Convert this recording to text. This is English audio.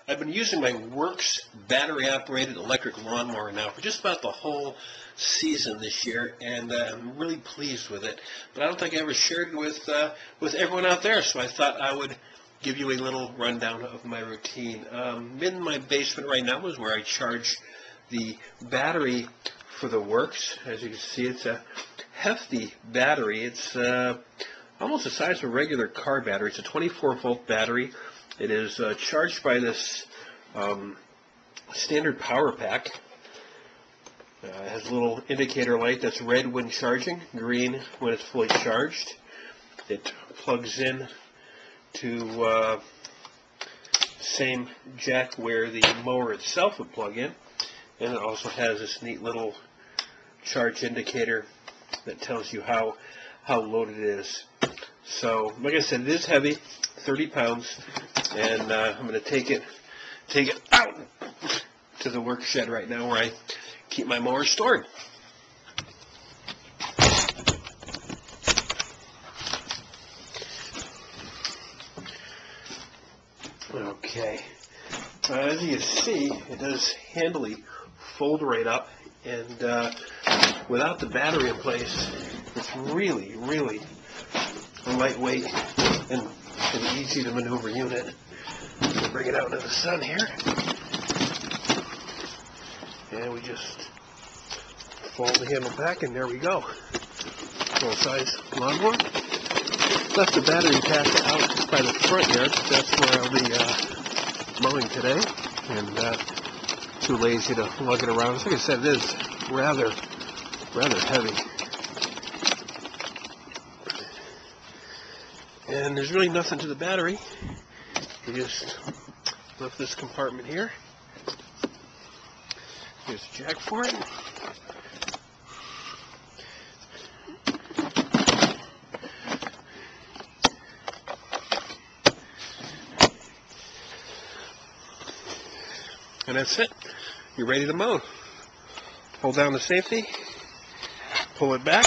I've been using my WORX battery-operated electric lawnmower now for just about the whole season this year, and I'm really pleased with it. But I don't think I ever shared it with everyone out there, so I thought I would give you a little rundown of my routine. In my basement right now is where I charge the battery for the WORX. As you can see, it's a hefty battery. It's almost the size of a regular car battery. It's a 24-volt battery. It is charged by this standard power pack. It has a little indicator light that's red when charging, green when it's fully charged. It plugs in to same jack where the mower itself would plug in, and it also has this neat little charge indicator that tells you how loaded it is. So, like I said, it is heavy, 30 pounds, and I'm going to take it out to the work shed right now where I keep my mower stored. Okay, as you can see, it does handily fold right up, and without the battery in place, it's really a lightweight and an easy to maneuver unit. So bring it out into the sun here, and we just fold the handle back, and there we go. Full-size lawnmower. Left the battery pack out by the front yard. That's where I'll be mowing today, and too lazy to lug it around. Like I said, it is rather heavy. And there's really nothing to the battery. You just lift this compartment here. Here's a jack for it. And that's it. You're ready to mow. Hold down the safety, pull it back.